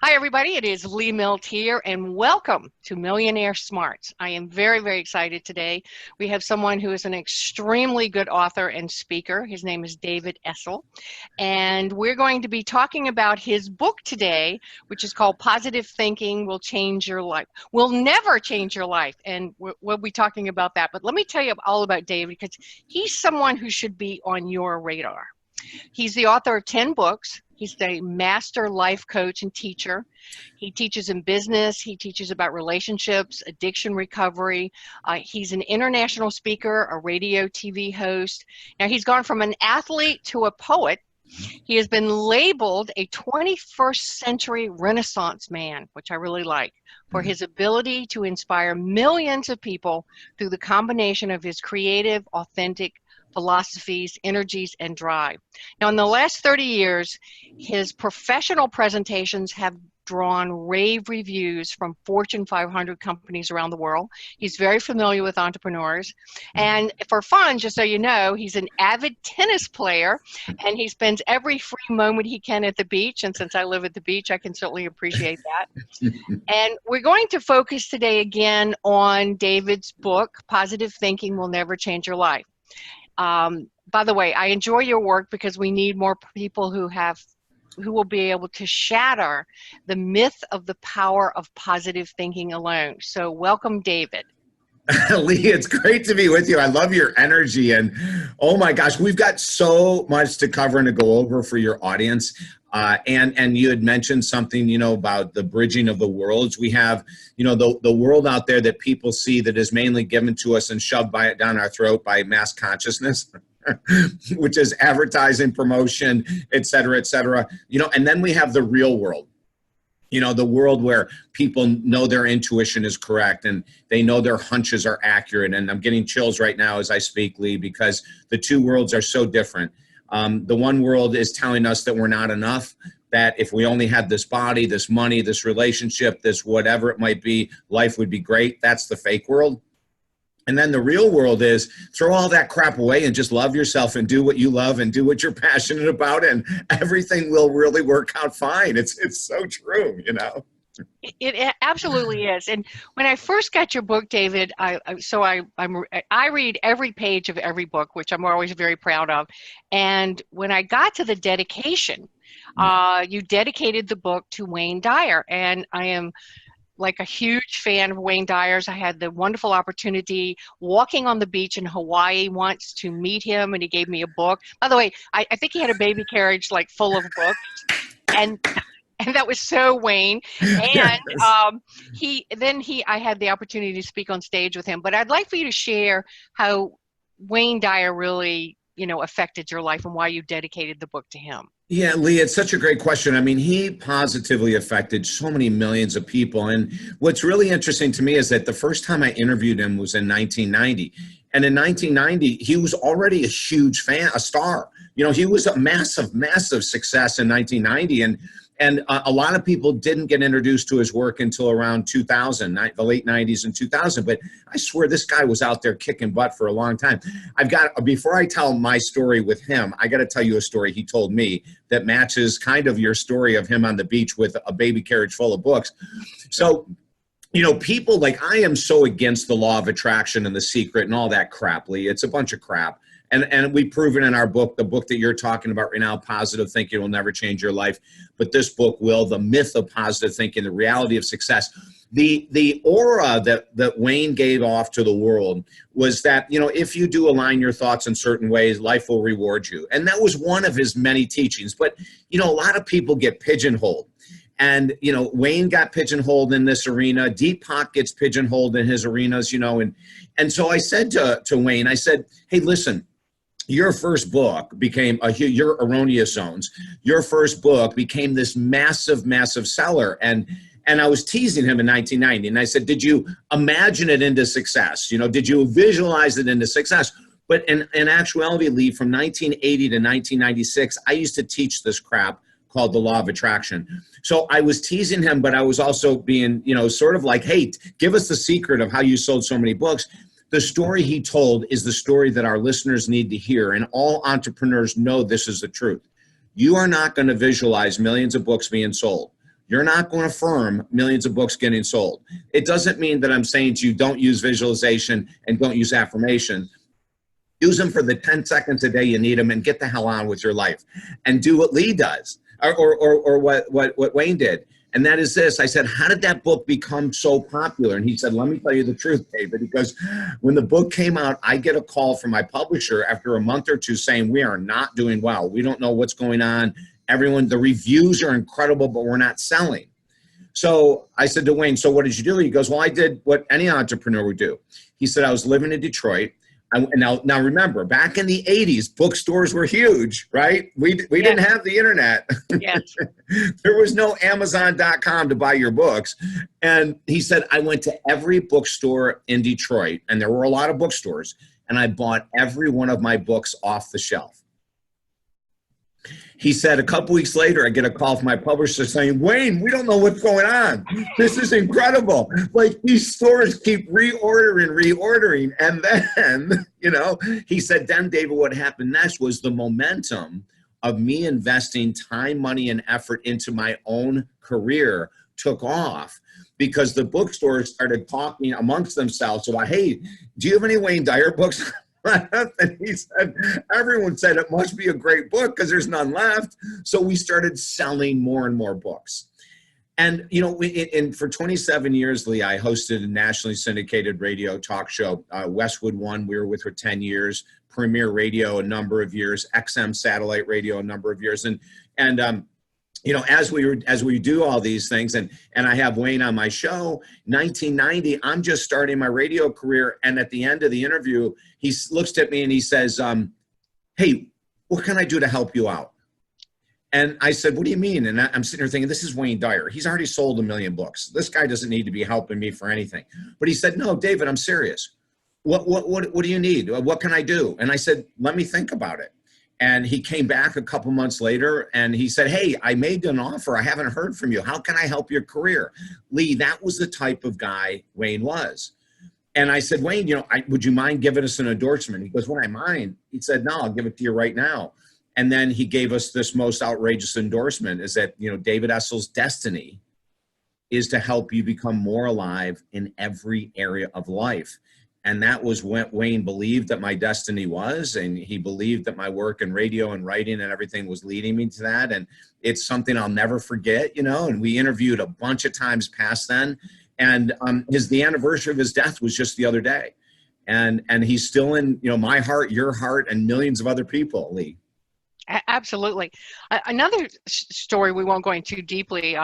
Hi, everybody. It is Lee Milteer, and welcome to Millionaire Smarts. I am very, very excited today. We have someone who is an extremely good author and speaker. His name is David Essel, and we're going to be talking about his book today, which is called Positive Thinking Will Change Your Life. Will never change your life, and we'll be talking about that. But let me tell you all about David, because he's someone who should be on your radar. He's the author of 10 books. He's a master life coach and teacher. He teaches in business. He teaches about relationships, addiction recovery. He's an international speaker, a radio TV host. Now, he's gone from an athlete to a poet. He has been labeled a 21st century Renaissance man, which I really like, for his ability to inspire millions of people through the combination of his creative, authentic philosophies, energies, and drive. Now, in the last 30 years, his professional presentations have drawn rave reviews from Fortune 500 companies around the world. He's very familiar with entrepreneurs. And for fun, just so you know, he's an avid tennis player, and he spends every free moment he can at the beach. And since I live at the beach, I can certainly appreciate that. And we're going to focus today again on David's book, Positive Thinking Will Never Change Your Life. By the way, I enjoy your work because we need more people who will be able to shatter the myth of the power of positive thinking alone. So welcome, David. Lee, it's great to be with you. I love your energy, and oh my gosh, we've got so much to cover and to go over for your audience. And you had mentioned something, about the bridging of the worlds. We have, the world out there that people see that is mainly given to us and shoved down our throat by mass consciousness, which is advertising, promotion, et cetera, et cetera. And then we have the real world. The world where people know their intuition is correct and they know their hunches are accurate. And I'm getting chills right now as I speak, Lee, because the two worlds are so different. The one world is telling us that we're not enough, that if we only had this body, this money, this relationship, this whatever it might be, life would be great. That's the fake world. And then the real world is throw all that crap away and just love yourself and do what you love and do what you're passionate about, and everything will really work out fine. It's so true, It absolutely is. And when I first got your book, David, I read every page of every book, which I'm always very proud of. And when I got to the dedication, you dedicated the book to Wayne Dyer, and I am like a huge fan of Wayne Dyer's. I had the wonderful opportunity walking on the beach in Hawaii once to meet him, and he gave me a book. By the way, I think he had a baby carriage like full of books, and that was so Wayne. And I had the opportunity to speak on stage with him. But I'd like for you to share how Wayne Dyer really, affected your life and why you dedicated the book to him. Yeah, Lee, it's such a great question. I mean, he positively affected so many millions of people. And what's really interesting to me is that the first time I interviewed him was in 1990. And in 1990, he was already a huge fan, a star. He was a massive, massive success in 1990. And a lot of people didn't get introduced to his work until around 2000, the late 90s and 2000. But I swear this guy was out there kicking butt for a long time. Before I tell my story with him, I got to tell you a story he told me that matches kind of your story of him on the beach with a baby carriage full of books. So, people like, I am so against the law of attraction and The Secret and all that crap, Lee. It's a bunch of crap. And we prove it in our book, the book that you're talking about right now, Positive Thinking Will Never Change Your Life. But this book will, the myth of positive thinking, the reality of success. The aura that Wayne gave off to the world was that, if you do align your thoughts in certain ways, life will reward you. And that was one of his many teachings. But, a lot of people get pigeonholed. And, Wayne got pigeonholed in this arena. Deepak gets pigeonholed in his arenas, And so I said to Wayne, I said, hey, listen, your first book became your Erroneous Zones. Your first book became this massive, massive seller. And I was teasing him in 1990. And I said, did you imagine it into success? Did you visualize it into success? But in actuality, Lee, from 1980 to 1996, I used to teach this crap called the law of attraction. So I was teasing him, but I was also being, sort of like, hey, give us the secret of how you sold so many books. The story he told is the story that our listeners need to hear, and all entrepreneurs know this is the truth. You are not going to visualize millions of books being sold. You're not going to affirm millions of books getting sold. It doesn't mean that I'm saying to you, don't use visualization and don't use affirmation. Use them for the 10 seconds a day you need them and get the hell on with your life. And do what Lee does, or what Wayne did. And that is this. I said, how did that book become so popular? And he said, let me tell you the truth, David, because when the book came out, I get a call from my publisher after a month or two saying, we are not doing well. We don't know what's going on. Everyone, the reviews are incredible, but we're not selling. So I said to Wayne, so what did you do? He goes, well, I did what any entrepreneur would do. He said, I was living in Detroit. Now remember, back in the 80s, bookstores were huge, right? We didn't have the internet. Yes. There was no Amazon.com to buy your books. And he said, I went to every bookstore in Detroit, and there were a lot of bookstores, and I bought every one of my books off the shelf. He said, a couple weeks later, I get a call from my publisher saying, Wayne, we don't know what's going on. This is incredible. Like, these stores keep reordering. And then, he said, then, David, what happened next was the momentum of me investing time, money, and effort into my own career took off, because the bookstores started talking amongst themselves about, hey, do you have any Wayne Dyer books? And he said, everyone said it must be a great book because there's none left. So we started selling more and more books. And, for 27 years, Lee, I hosted a nationally syndicated radio talk show, Westwood One. We were with for 10 years, Premier Radio a number of years, XM satellite radio a number of years. And as we do all these things, and I have Wayne on my show, 1990, I'm just starting my radio career. And at the end of the interview, he looks at me and he says, hey, what can I do to help you out? And I said, what do you mean? And I'm sitting here thinking, this is Wayne Dyer. He's already sold 1 million books. This guy doesn't need to be helping me for anything. But he said, no, David, I'm serious. What do you need? What can I do? And I said, let me think about it. And he came back a couple months later and he said, hey, I made an offer. I haven't heard from you. How can I help your career? Lee, that was the type of guy Wayne was. And I said, Wayne, would you mind giving us an endorsement? He goes, would I mind? He said, no, I'll give it to you right now. And then he gave us this most outrageous endorsement, is that, David Essel's destiny is to help you become more alive in every area of life. And that was what Wayne believed that my destiny was. And he believed that my work in radio and writing and everything was leading me to that. And it's something I'll never forget, and we interviewed a bunch of times past then. And the anniversary of his death was just the other day. And he's still in, my heart, your heart, and millions of other people, Lee. Absolutely. Another story we won't go into deeply.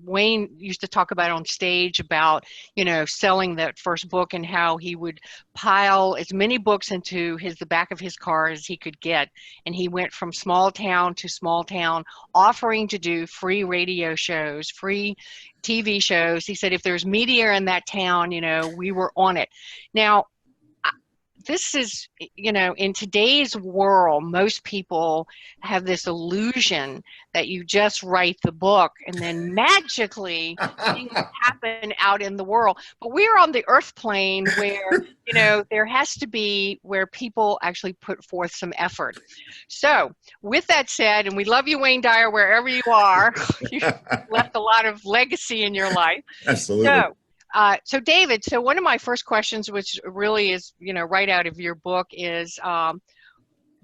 Wayne used to talk about on stage about, selling that first book and how he would pile as many books into the back of his car as he could get. And he went from small town to small town, offering to do free radio shows, free TV shows. He said, if there's media in that town, we were on it. Now, this is, in today's world, most people have this illusion that you just write the book and then magically things happen out in the world. But we're on the earth plane where, there has to be where people actually put forth some effort. So with that said, and we love you, Wayne Dyer, wherever you are, you've left a lot of legacy in your life. Absolutely. So David, one of my first questions, which really is, right out of your book, is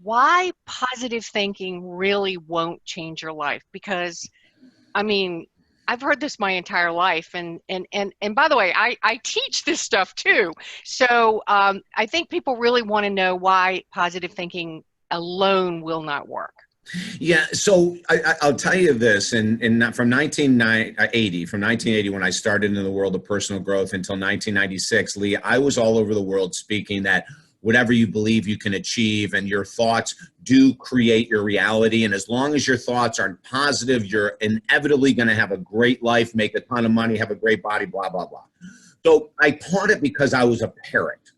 why positive thinking really won't change your life? Because, I've heard this my entire life, and by the way, I teach this stuff too. So I think people really want to know why positive thinking alone will not work. Yeah, so I'll tell you this, and from 1980, when I started in the world of personal growth until 1996, Lee, I was all over the world speaking that whatever you believe you can achieve, and your thoughts do create your reality. And as long as your thoughts are positive, you're inevitably going to have a great life, make a ton of money, have a great body, blah, blah, blah. So I taught it because I was a parrot.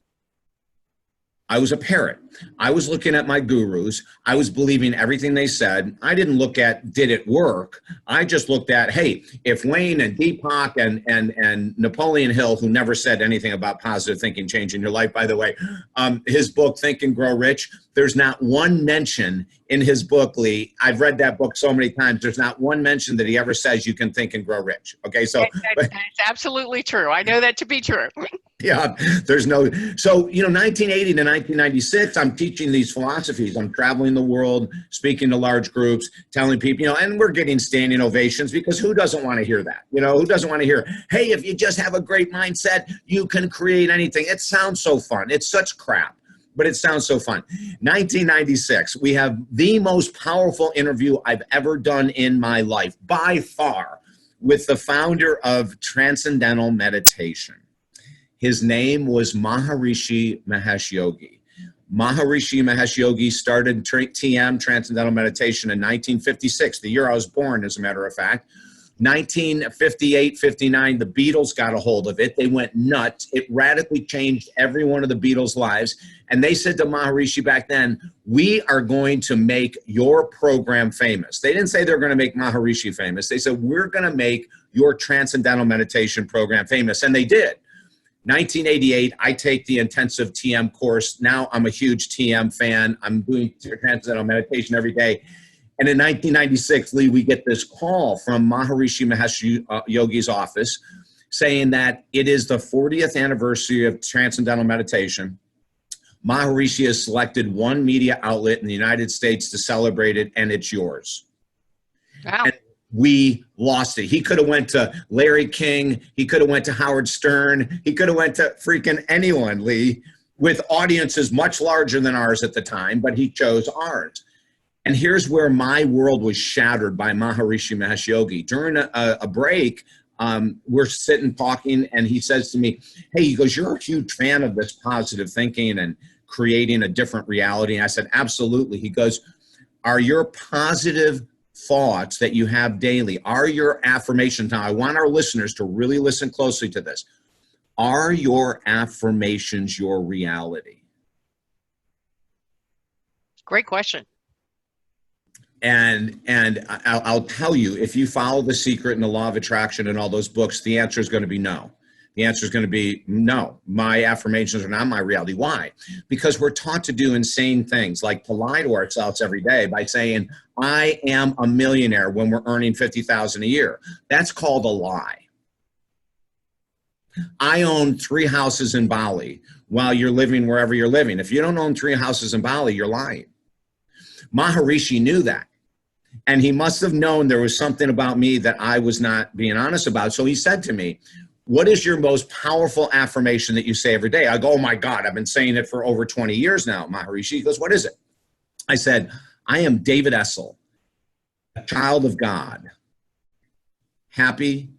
I was a parrot. I was looking at my gurus. I was believing everything they said. I didn't look at, did it work? I just looked at, hey, if Wayne and Deepak and Napoleon Hill, who never said anything about positive thinking changing your life, by the way, his book, Think and Grow Rich, there's not one mention in his book, Lee. I've read that book so many times. There's not one mention that he ever says you can think and grow rich. Okay, so. That's absolutely true. I know that to be true. Yeah, there's no, so, 1980 to 1996, I'm teaching these philosophies. I'm traveling the world, speaking to large groups, telling people, and we're getting standing ovations because who doesn't want to hear that? Who doesn't want to hear, hey, if you just have a great mindset, you can create anything. It sounds so fun. It's such crap, but it sounds so fun. 1996, we have the most powerful interview I've ever done in my life, by far, with the founder of Transcendental Meditation. His name was Maharishi Mahesh Yogi. Maharishi Mahesh Yogi started TM, Transcendental Meditation, in 1956, the year I was born, as a matter of fact. 1958, 59, the Beatles got a hold of it. They went nuts. It radically changed every one of the Beatles' lives. And they said to Maharishi back then, we are going to make your program famous. They didn't say they're going to make Maharishi famous. They said, we're going to make your Transcendental Meditation program famous. And they did. 1988, I take the intensive TM course. Now I'm a huge TM fan. I'm doing Transcendental Meditation every day. And in 1996, Lee, we get this call from Maharishi Mahesh Yogi's office saying that it is the 40th anniversary of Transcendental Meditation. Maharishi has selected one media outlet in the United States to celebrate it, and it's yours. Wow. And we lost it. He could have went to Larry King. He could have went to Howard Stern. He could have went to freaking anyone, Lee, with audiences much larger than ours at the time, but he chose ours. And here's where my world was shattered by Maharishi Mahesh Yogi. During a break, we're sitting talking, and he says to me, hey, he goes, you're a huge fan of this positive thinking and creating a different reality. And I said, absolutely. He goes, are your positive thoughts that you have daily, are your affirmations, now I want our listeners to really listen closely to this, are your affirmations your reality? Great question. And I'll tell you, if you follow The Secret and the Law of Attraction and all those books, the answer is going to be no. The answer is going to be no. My affirmations are not my reality. Why? Because we're taught to do insane things, like to lie to ourselves every day by saying, I am a millionaire when we're earning $50,000 a year. That's called a lie. I own 3 houses in Bali while you're living wherever you're living. If you don't own 3 houses in Bali, you're lying. Maharishi knew that. And he must have known there was something about me that I was not being honest about. So he said to me, what is your most powerful affirmation that you say every day? I go, oh my God, I've been saying it for over 20 years now, Maharishi. He goes, what is it? I said, I am David Essel, a child of God, happy,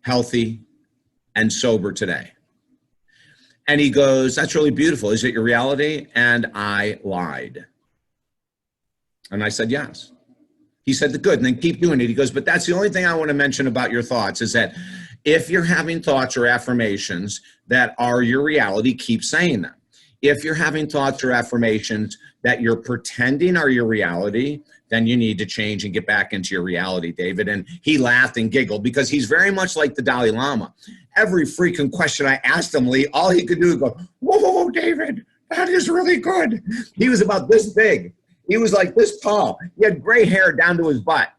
healthy, and sober today. And he goes, that's really beautiful. Is it your reality? And I lied. And I said, yes. He said, good, and then keep doing it. He goes, but that's the only thing I want to mention about your thoughts is that if you're having thoughts or affirmations that are your reality, keep saying them. If you're having thoughts or affirmations that you're pretending are your reality, then you need to change and get back into your reality, David. And he laughed and giggled because he's very much like the Dalai Lama. Every freaking question I asked him, Lee, all he could do is go, whoa, David, that is really good. He was about this big. He was like this tall. He had gray hair down to his butt.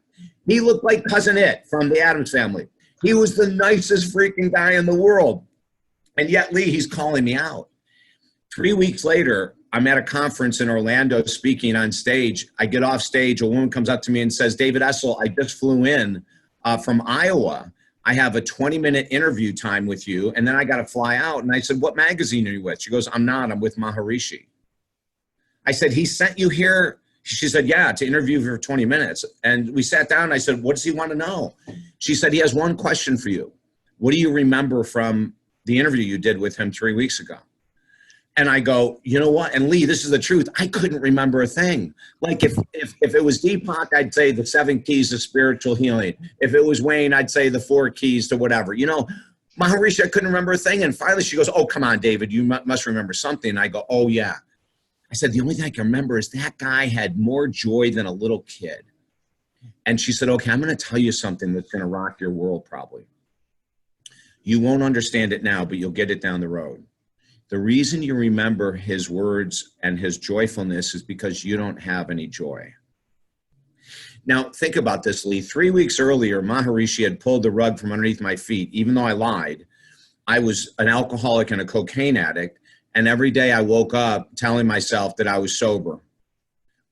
He looked like Cousin It from the Addams Family. He was the nicest freaking guy in the world. And yet, Lee, he's calling me out. 3 weeks later, I'm at a conference in Orlando speaking on stage. I get off stage. A woman comes up to me and says, David Essel, I just flew in from Iowa. I have a 20-minute interview time with you, and then I got to fly out. And I said, what magazine are you with? She goes, I'm not. I'm with Maharishi. I said, he sent you here? She said, yeah, to interview for 20 minutes. And we sat down. And I said, what does he want to know? She said, he has one question for you. What do you remember from the interview you did with him 3 weeks ago? And I go, you know what? And Lee, this is the truth. I couldn't remember a thing. Like if it was Deepak, I'd say the 7 keys to spiritual healing. If it was Wayne, I'd say the 4 keys to whatever. You know, Maharishi, I couldn't remember a thing. And finally she goes, oh, come on, David, you must remember something. And I go, oh, yeah. I said, the only thing I can remember is that guy had more joy than a little kid. And she said, okay, I'm going to tell you something that's going to rock your world probably. You won't understand it now, but you'll get it down the road. The reason you remember his words and his joyfulness is because you don't have any joy. Now, think about this, Lee. 3 weeks earlier, Maharishi had pulled the rug from underneath my feet. Even though I lied, I was an alcoholic and a cocaine addict. And every day I woke up telling myself that I was sober,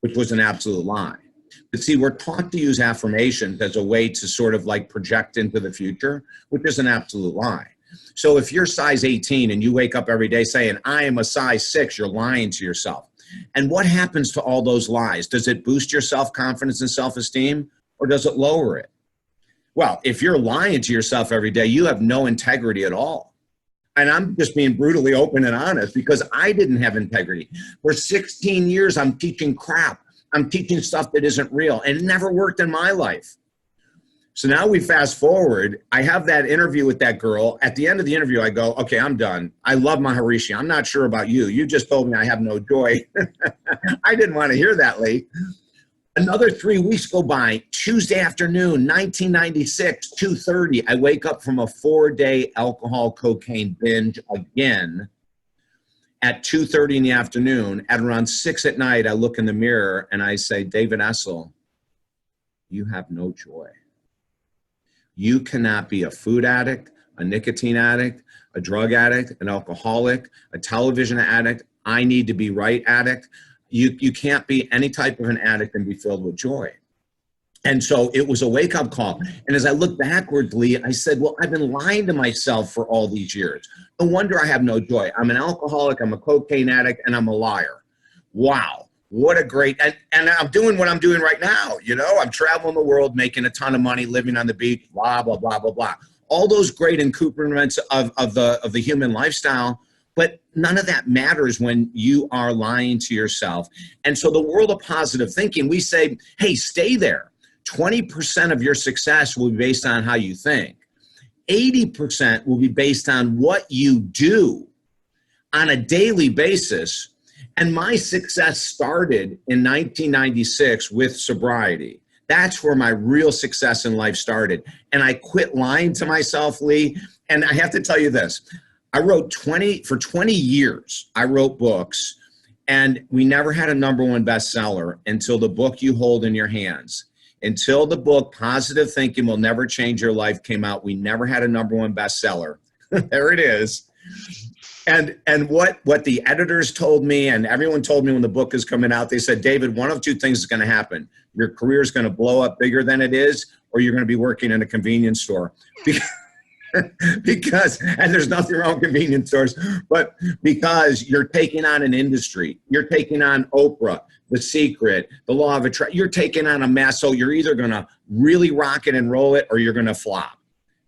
which was an absolute lie. But see, we're taught to use affirmations as a way to sort of like project into the future, which is an absolute lie. So if you're size 18 and you wake up every day saying, I am a size 6, you're lying to yourself. And what happens to all those lies? Does it boost your self-confidence and self-esteem, or does it lower it? Well, if you're lying to yourself every day, you have no integrity at all. And I'm just being brutally open and honest because I didn't have integrity. For 16 years, I'm teaching crap. I'm teaching stuff that isn't real, and it never worked in my life. So now we fast forward. I have that interview with that girl. At the end of the interview, I go, okay, I'm done. I love Maharishi. I'm not sure about you. You just told me I have no joy. I didn't want to hear that, Lee. Another 3 weeks go by. Tuesday afternoon, 1996, 2:30. I wake up from a 4-day alcohol cocaine binge again. At 2:30 in the afternoon, at around 6 at night, I look in the mirror and I say, David Essel, you have no joy. You cannot be a food addict, a nicotine addict, a drug addict, an alcoholic, a television addict. I need to be right addict. You can't be any type of an addict and be filled with joy. And so it was a wake-up call. And as I look backwardly, I said, well, I've been lying to myself for all these years. No wonder I have no joy. I'm an alcoholic, I'm a cocaine addict, and I'm a liar. Wow. What a great, and I'm doing what I'm doing right now. You know, I'm traveling the world, making a ton of money, living on the beach, blah, blah, blah, blah, blah. All those great improvements of the human lifestyle, but none of that matters when you are lying to yourself. And so the world of positive thinking, we say, hey, stay there. 20% of your success will be based on how you think. 80% will be based on what you do on a daily basis. And my success started in 1996 with sobriety. That's where my real success in life started. And I quit lying to myself, Lee. And I have to tell you this. I wrote for 20 years, I wrote books, and we never had a #1 bestseller until the book you hold in your hands. Until the book, Positive Thinking Will Never Change Your Life, came out, we never had a #1 bestseller. There it is. And what the editors told me and everyone told me when the book is coming out, they said, David, one of two things is going to happen. Your career is going to blow up bigger than it is, or you're going to be working in a convenience store. Because, and there's nothing wrong with convenience stores, but because you're taking on an industry, you're taking on Oprah, The Secret, the Law of Attraction, you're taking on a mass, so you're either going to really rock it and roll it, or you're going to flop.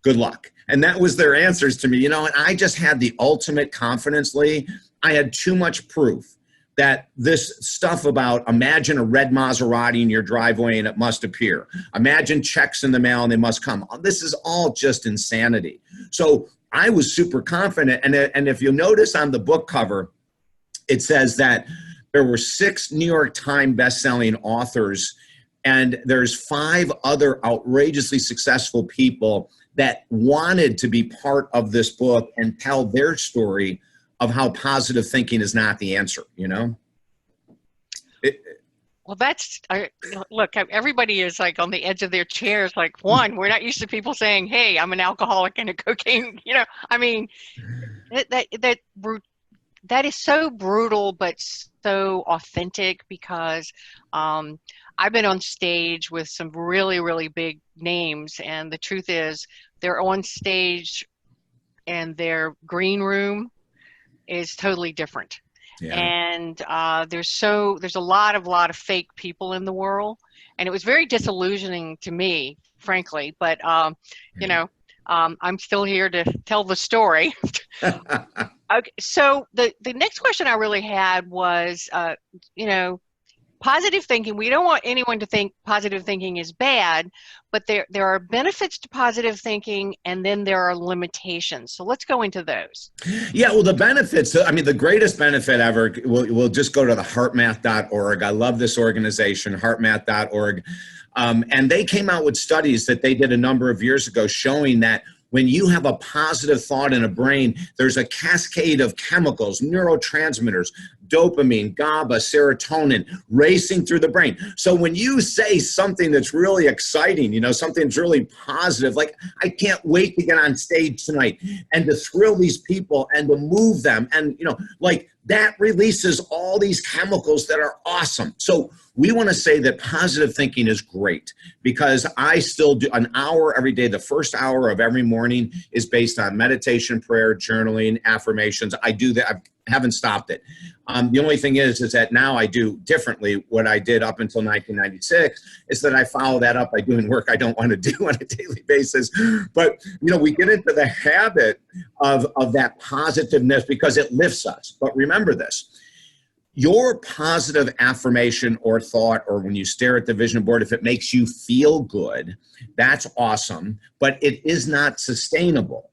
Good luck. And that was their answers to me, you know, and I just had the ultimate confidence, Lee. I had too much proof that this stuff about imagine a red Maserati in your driveway and it must appear. Imagine checks in the mail and they must come. This is all just insanity. So I was super confident. And if you notice on the book cover, it says that there were 6 New York Times best-selling authors, and there's 5 other outrageously successful people that wanted to be part of this book and tell their story of how positive thinking is not the answer, you know? Well, that's, look, everybody is like on the edge of their chairs. Like, one, we're not used to people saying, hey, I'm an alcoholic and a cocaine, you know, I mean, that is so brutal, but so authentic, because I've been on stage with some really, really big names. And the truth is they're on stage and their green room is totally different. Yeah. And there's a lot of fake people in the world, and it was very disillusioning to me, frankly. But you know, I'm still here to tell the story. Okay, so the next question I really had was, you know, positive thinking, we don't want anyone to think positive thinking is bad, but there are benefits to positive thinking, and then there are limitations. So let's go into those. Yeah, well, the benefits, I mean, the greatest benefit ever, we'll just go to the heartmath.org. I love this organization, heartmath.org. And they came out with studies that they did a number of years ago showing that when you have a positive thought in a brain, there's a cascade of chemicals, neurotransmitters, dopamine, GABA, serotonin racing through the brain. So when you say something that's really exciting, you know, something that's really positive, like, I can't wait to get on stage tonight and to thrill these people and to move them. And, you know, like, that releases all these chemicals that are awesome. So we want to say that positive thinking is great, because I still do an hour every day. The first hour of every morning is based on meditation, prayer, journaling, affirmations. I do that. I haven't stopped it. The only thing is that now I do differently. What I did up until 1996 is that I follow that up by doing work I don't want to do on a daily basis. But, you know, we get into the habit of that positiveness because it lifts us. But remember this, your positive affirmation or thought, or when you stare at the vision board, if it makes you feel good, that's awesome, but it is not sustainable.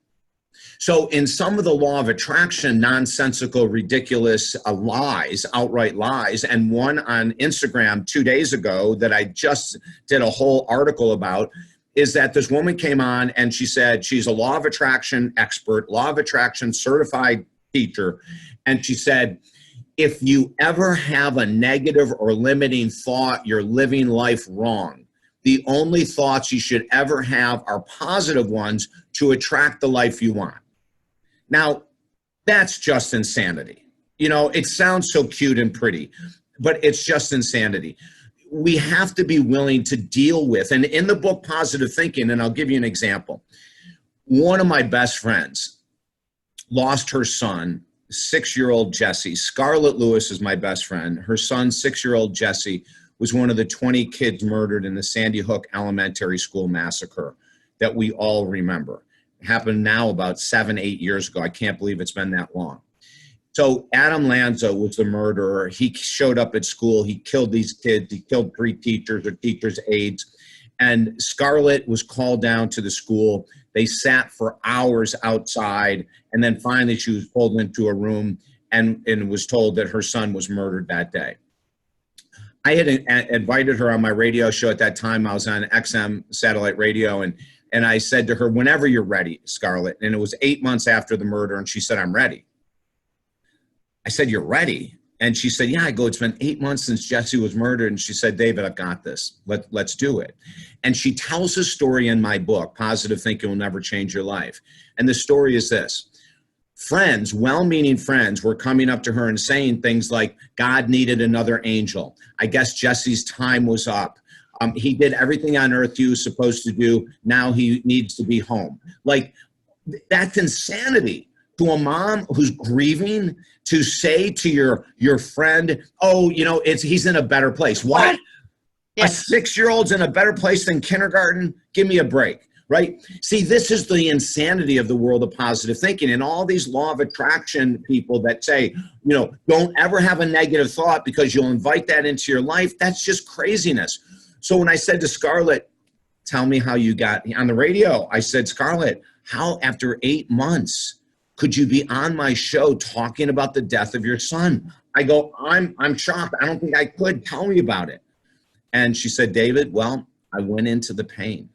So in some of the law of attraction, nonsensical, ridiculous lies, outright lies, and one on Instagram 2 days ago that I just did a whole article about, is that this woman came on and she said she's a law of attraction expert, law of attraction certified teacher, and she said, if you ever have a negative or limiting thought, you're living life wrong. The only thoughts you should ever have are positive ones to attract the life you want. Now, that's just insanity. You know, it sounds so cute and pretty, but it's just insanity. We have to be willing to deal with, and in the book, Positive Thinking, and I'll give you an example. One of my best friends lost her son, 6-year-old Jesse. Scarlett Lewis is my best friend. Her son, 6-year-old Jesse, was one of the 20 kids murdered in the Sandy Hook Elementary School massacre that we all remember. It happened now about 7-8 years ago. I can't believe it's been that long. So Adam Lanza was the murderer. He showed up at school. He killed these kids. He killed 3 teachers or teachers' aides. And Scarlett was called down to the school. They sat for hours outside. And then finally she was pulled into a room and was told that her son was murdered that day. I had invited her on my radio show at that time. I was on XM satellite radio. And I said to her, whenever you're ready, Scarlett. And it was 8 months after the murder. And she said, I'm ready. I said, you're ready? And she said, yeah. I go, it's been 8 months since Jesse was murdered. And she said, David, I've got this. Let's do it. And she tells a story in my book, Positive Thinking Will Never Change Your Life. And the story is this. Friends, well-meaning friends, were coming up to her and saying things like, God needed another angel. I guess Jesse's time was up. He did everything on earth he was supposed to do. Now he needs to be home. Like, that's insanity. To a mom who's grieving, to say to your friend, oh, you know, he's in a better place. What? Yes. A 6-year-old's in a better place than kindergarten? Give me a break, right? See, this is the insanity of the world of positive thinking. And all these law of attraction people that say, you know, don't ever have a negative thought because you'll invite that into your life. That's just craziness. So when I said to Scarlett, tell me how you got on the radio, I said, Scarlett, how after 8 months could you be on my show talking about the death of your son? I go, I'm shocked. I don't think I could. Tell me about it. And she said, David, well, I went into the pain.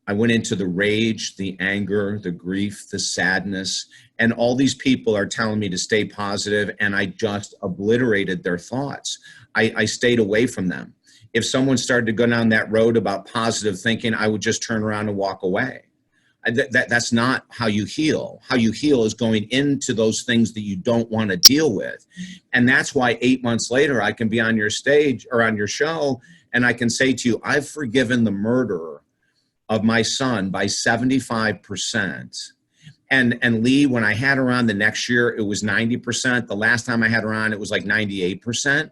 I went into the rage, the anger, the grief, the sadness, and all these people are telling me to stay positive, and I just obliterated their thoughts. I stayed away from them. If someone started to go down that road about positive thinking, I would just turn around and walk away. That's not how you heal. How you heal is going into those things that you don't want to deal with. And that's why 8 months later, I can be on your stage or on your show, and I can say to you, I've forgiven the murderer of my son by 75%. And Lee, when I had her on the next year, it was 90%. The last time I had her on, it was like 98%.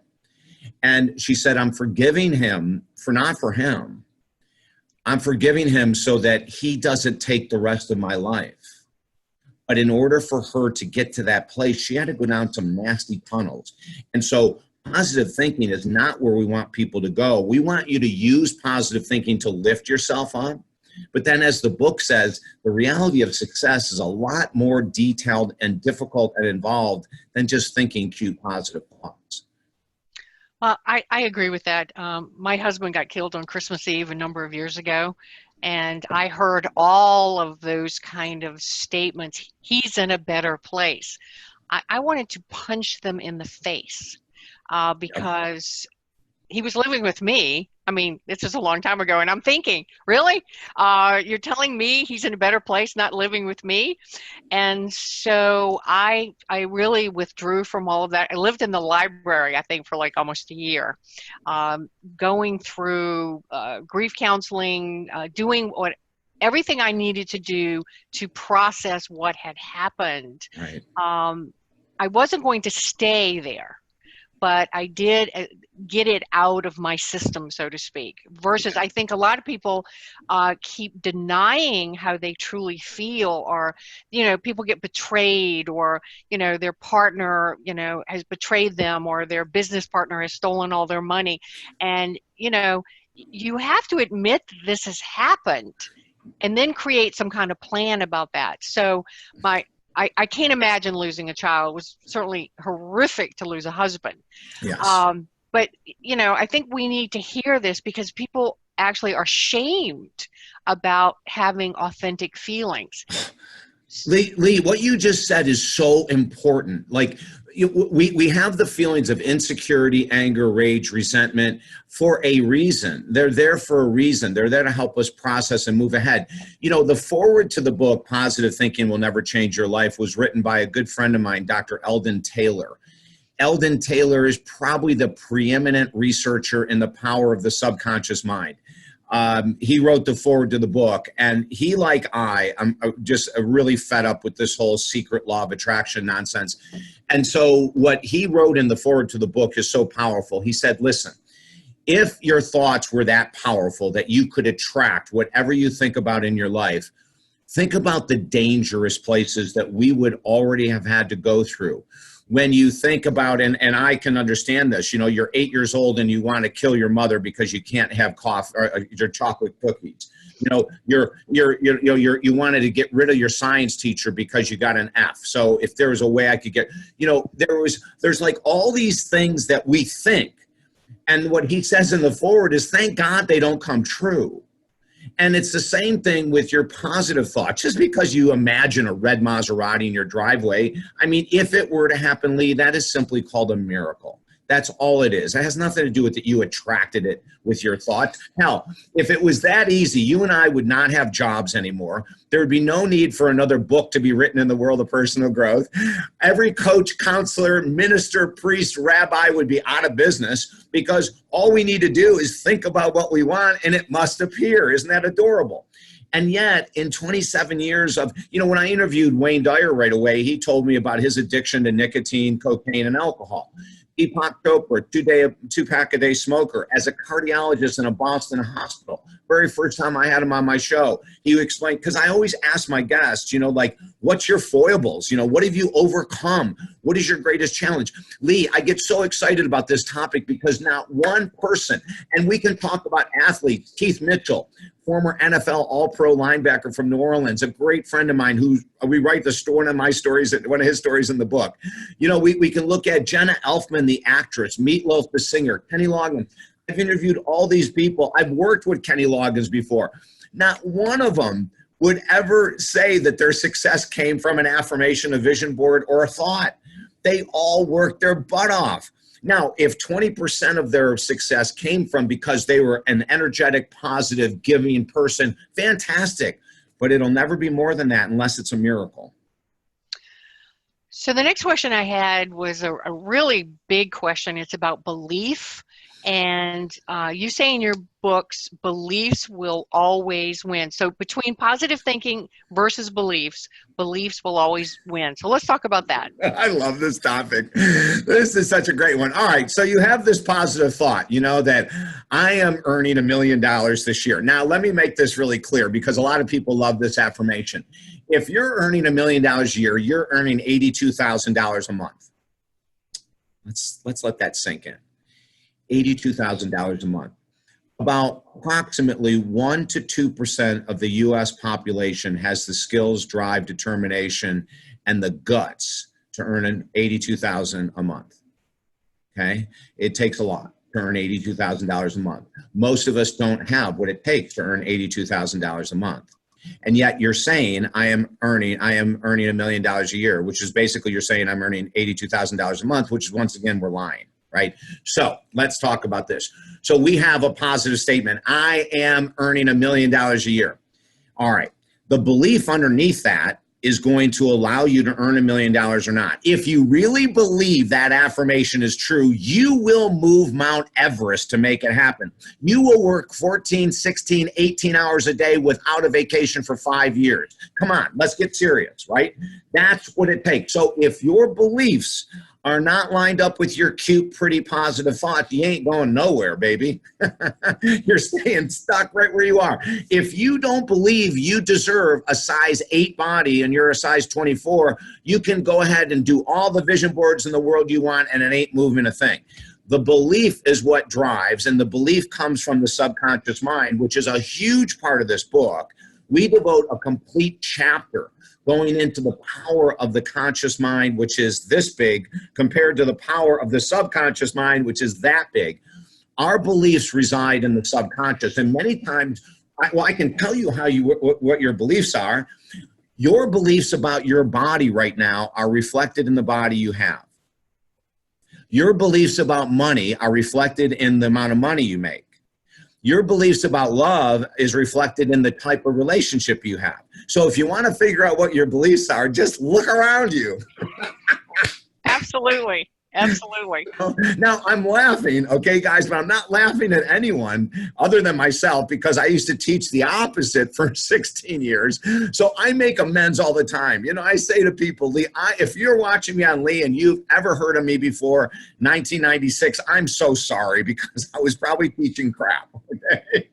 And she said, I'm forgiving him not for him. I'm forgiving him so that he doesn't take the rest of my life. But in order for her to get to that place, she had to go down some nasty tunnels. And so positive thinking is not where we want people to go. We want you to use positive thinking to lift yourself up. But then, as the book says, the reality of success is a lot more detailed and difficult and involved than just thinking cute positive thoughts. Well, I agree with that. My husband got killed on Christmas Eve a number of years ago, and I heard all of those kind of statements. He's in a better place. I wanted to punch them in the face because he was living with me. I mean, this is a long time ago, and I'm thinking, really? You're telling me he's in a better place not living with me? And so I really withdrew from all of that. I lived in the library, I think, for like almost a year, going through grief counseling, doing everything I needed to do to process what had happened. Right. I wasn't going to stay there, but I did get it out of my system, so to speak, versus I think a lot of people keep denying how they truly feel, or, people get betrayed, or, their partner, has betrayed them, or their business partner has stolen all their money. And, you have to admit that this has happened and then create some kind of plan about that. So I can't imagine losing a child. It was certainly horrific to lose a husband. Yes. But, I think we need to hear this because people actually are shamed about having authentic feelings. Lee, what you just said is so important. Like, we have the feelings of insecurity, anger, rage, resentment for a reason. They're there for a reason. They're there to help us process and move ahead. The foreword to the book, Positive Thinking Will Never Change Your Life, was written by a good friend of mine, Dr. Eldon Taylor. Eldon Taylor is probably the preeminent researcher in the power of the subconscious mind. He wrote the foreword to the book, and he, like I'm just really fed up with this whole secret law of attraction nonsense. And so what he wrote in the foreword to the book is so powerful. He said, listen, if your thoughts were that powerful that you could attract whatever you think about in your life, think about the dangerous places that we would already have had to go through. When you think about, and I can understand this, you're 8 years old and you want to kill your mother because you can't have coffee or your chocolate cookies. You wanted to get rid of your science teacher because you got an F. So if there was a way I could get, there's like all these things that we think. And what he says in the foreword is, thank God they don't come true. And it's the same thing with your positive thoughts. Just because you imagine a red Maserati in your driveway, I mean, if it were to happen, Lee, that is simply called a miracle. That's all it is. It has nothing to do with that you attracted it with your thoughts. Hell, if it was that easy, you and I would not have jobs anymore. There would be no need for another book to be written in the world of personal growth. Every coach, counselor, minister, priest, rabbi would be out of business because all we need to do is think about what we want and it must appear. Isn't that adorable? And yet, in 27 years of, when I interviewed Wayne Dyer right away, he told me about his addiction to nicotine, cocaine, and alcohol. Deepak Chopra, two-pack-a-day smoker, as a cardiologist in a Boston hospital. Very first time I had him on my show, he explained, because I always ask my guests, what's your foibles? What have you overcome? What is your greatest challenge? Lee, I get so excited about this topic because not one person, and we can talk about athletes, Keith Mitchell, former NFL All-Pro linebacker from New Orleans, a great friend of mine who we write one of his stories in the book. We can look at Jenna Elfman, the actress, Meatloaf, the singer, Kenny Loggins. I've interviewed all these people. I've worked with Kenny Loggins before. Not one of them would ever say that their success came from an affirmation, a vision board, or a thought. They all worked their butt off. Now, if 20% of their success came from because they were an energetic, positive, giving person, fantastic. But it'll never be more than that unless it's a miracle. So the next question I had was a really big question. It's about belief. And you say in your books, beliefs will always win. So between positive thinking versus beliefs, beliefs will always win. So let's talk about that. I love this topic. This is such a great one. All right. So you have this positive thought, that I am earning $1 million this year. Now, let me make this really clear because a lot of people love this affirmation. If you're earning $1 million a year, you're earning $82,000 a month. Let's let that sink in. $82,000 a month. About approximately 1 to 2% of the U.S. population has the skills, drive, determination, and the guts to earn $82,000 a month. Okay, it takes a lot to earn $82,000 a month. Most of us don't have what it takes to earn $82,000 a month. And yet you're saying I am earning $1 million a year, which is basically you're saying I'm earning $82,000 a month, which is, once again, we're lying, right? So let's talk about this. So we have a positive statement. I am earning $1 million a year. All right. The belief underneath that is going to allow you to earn $1 million or not. If you really believe that affirmation is true, you will move Mount Everest to make it happen. You will work 14, 16, 18 hours a day without a vacation for 5 years. Come on, let's get serious, right? That's what it takes. So if your beliefs are not lined up with your cute, pretty, positive thought, you ain't going nowhere, baby. You're staying stuck right where you are. If you don't believe you deserve a size 8 body and you're a size 24, you can go ahead and do all the vision boards in the world you want, and it ain't moving a thing. The belief is what drives, and the belief comes from the subconscious mind, which is a huge part of this book. We devote a complete chapter going into the power of the conscious mind, which is this big, compared to the power of the subconscious mind, which is that big. Our beliefs reside in the subconscious, and many times, I can tell you what your beliefs are. Your beliefs about your body right now are reflected in the body you have. Your beliefs about money are reflected in the amount of money you make. Your beliefs about love is reflected in the type of relationship you have. So if you want to figure out what your beliefs are, just look around you. Absolutely. Absolutely. Now, I'm laughing, okay, guys, but I'm not laughing at anyone other than myself, because I used to teach the opposite for 16 years. So I make amends all the time. You know, I say to people, Lee, if you're watching me on Lee and you've ever heard of me before 1996, I'm so sorry, because I was probably teaching crap, okay?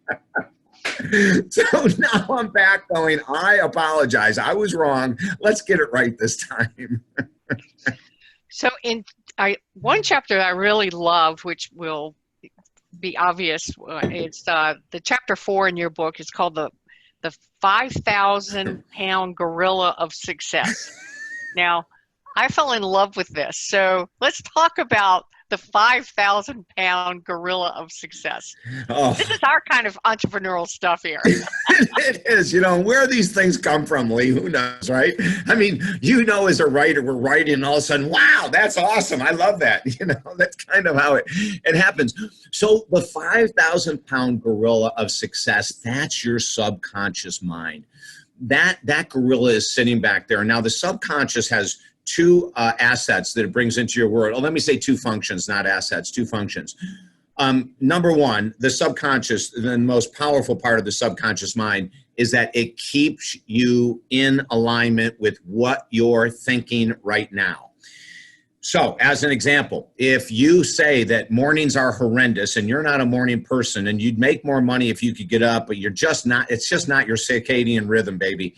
So now I'm back going, I apologize. I was wrong. Let's get it right this time. So one chapter I really loved, which will be obvious, it's the chapter 4 in your book. It's called the 5,000-pound gorilla of success. Now, I fell in love with this. So let's talk about the 5,000-pound gorilla of success. Oh. This is our kind of entrepreneurial stuff here. It is. You know, where these things come from, Lee, who knows, right? I mean, you know, as a writer, we're writing and all of a sudden, wow, that's awesome. I love that. You know, that's kind of how it happens. So the 5,000-pound gorilla of success, that's your subconscious mind. That gorilla is sitting back there. Now, the subconscious has two assets that it brings into your world. Oh, let me say two functions, not assets, two functions. Number one, the subconscious, the most powerful part of the subconscious mind is that it keeps you in alignment with what you're thinking right now. So as an example, if you say that mornings are horrendous and you're not a morning person and you'd make more money if you could get up, but you're just not, it's just not your circadian rhythm, baby.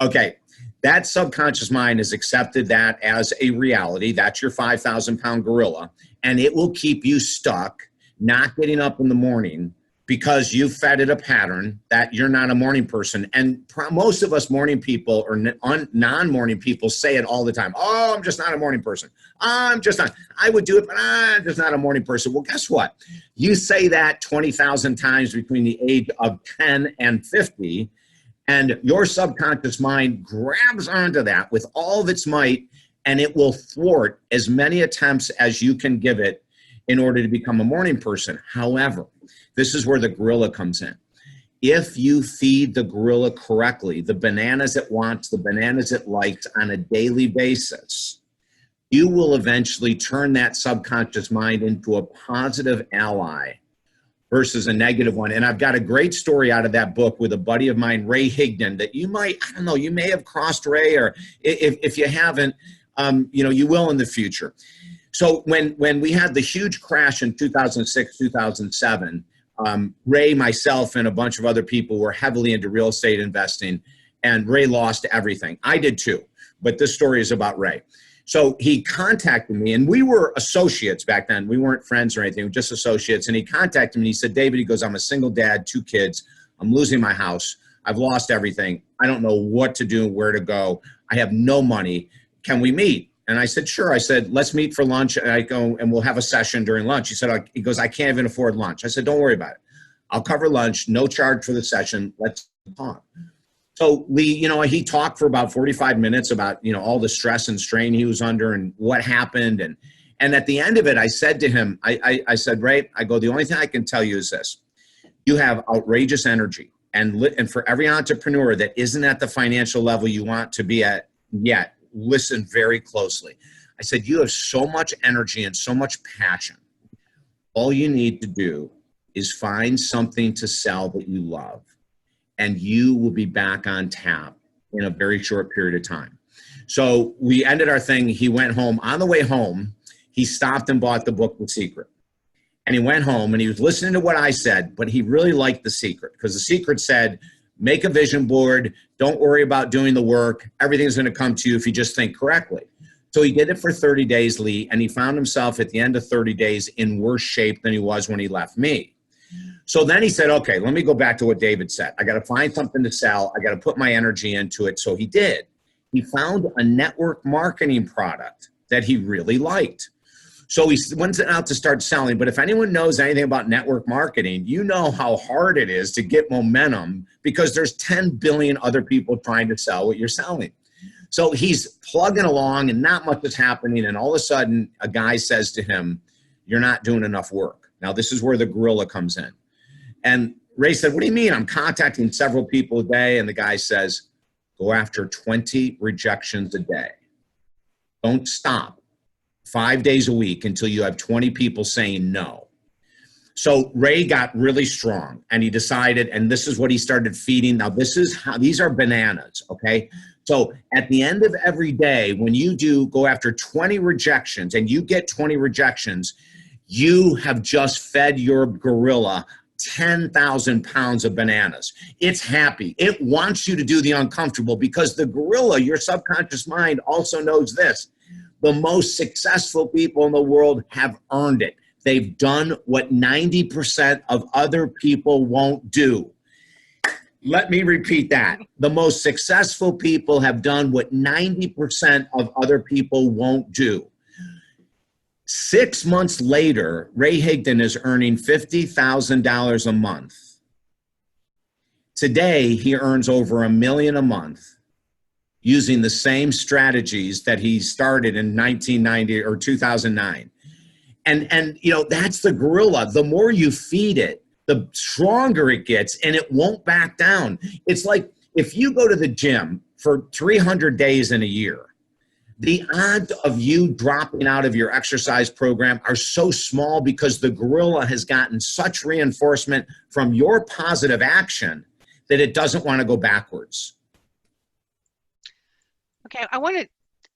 Okay. That subconscious mind has accepted that as a reality. That's your 5,000-pound gorilla. And it will keep you stuck, not getting up in the morning because you fed it a pattern that you're not a morning person. And most of us morning people or non-morning people say it all the time. Oh, I'm just not a morning person. I'm just not. I would do it, but I'm just not a morning person. Well, guess what? You say that 20,000 times between the age of 10 and 50, and your subconscious mind grabs onto that with all of its might, and it will thwart as many attempts as you can give it in order to become a morning person. However, this is where the gorilla comes in. If you feed the gorilla correctly, the bananas it wants, the bananas it likes on a daily basis, you will eventually turn that subconscious mind into a positive ally versus a negative one. And I've got a great story out of that book with a buddy of mine, Ray Higdon, that you might, I don't know, you may have crossed Ray, or if you haven't, you know, you will in the future. So when we had the huge crash in 2006, 2007, Ray, myself, and a bunch of other people were heavily into real estate investing, and Ray lost everything. I did too, but this story is about Ray. So he contacted me, and we were associates back then. We weren't friends or anything, we were just associates. And he contacted me and he said, David, he goes, I'm a single dad, 2 kids. I'm losing my house. I've lost everything. I don't know what to do, where to go. I have no money. Can we meet? And I said, sure. I said, let's meet for lunch. And I go, and we'll have a session during lunch. He goes, I can't even afford lunch. I said, don't worry about it. I'll cover lunch, no charge for the session. Let's talk. So Lee, he talked for about 45 minutes about, all the stress and strain he was under and what happened. And at the end of it, I said to him, I said, Ray, I go, the only thing I can tell you is this. You have outrageous energy. And for every entrepreneur that isn't at the financial level you want to be at yet, listen very closely. I said, you have so much energy and so much passion. All you need to do is find something to sell that you love, and you will be back on tap in a very short period of time. So we ended our thing. He went home. On the way home, he stopped and bought the book, The Secret. And he went home and he was listening to what I said, but he really liked The Secret, because The Secret said, make a vision board. Don't worry about doing the work. Everything's going to come to you if you just think correctly. So he did it for 30 days, Lee, and he found himself at the end of 30 days in worse shape than he was when he left me. So then he said, okay, let me go back to what David said. I got to find something to sell. I got to put my energy into it. So he did. He found a network marketing product that he really liked. So he went out to start selling. But if anyone knows anything about network marketing, you know how hard it is to get momentum, because there's 10 billion other people trying to sell what you're selling. So he's plugging along and not much is happening. And all of a sudden, a guy says to him, you're not doing enough work. Now, this is where the gorilla comes in. And Ray said, what do you mean? I'm contacting several people a day. And the guy says, go after 20 rejections a day. Don't stop. 5 days a week until you have 20 people saying no. So Ray got really strong and he decided, and this is what he started feeding. Now this is how, these are bananas, okay? So at the end of every day, when you go after 20 rejections and you get 20 rejections, you have just fed your gorilla 10,000 pounds of bananas. It's happy. It wants you to do the uncomfortable, because the gorilla, your subconscious mind, also knows this. The most successful people in the world have earned it. They've done what 90% of other people won't do. Let me repeat that. The most successful people have done what 90% of other people won't do. 6 months later, Ray Higdon is earning $50,000 a month. Today, he earns over $1 million a month, using the same strategies that he started in 1990 or 2009. And that's the gorilla. The more you feed it, the stronger it gets, and it won't back down. It's like if you go to the gym for 300 days in a year, the odds of you dropping out of your exercise program are so small, because the gorilla has gotten such reinforcement from your positive action that it doesn't want to go backwards. Okay, I want to,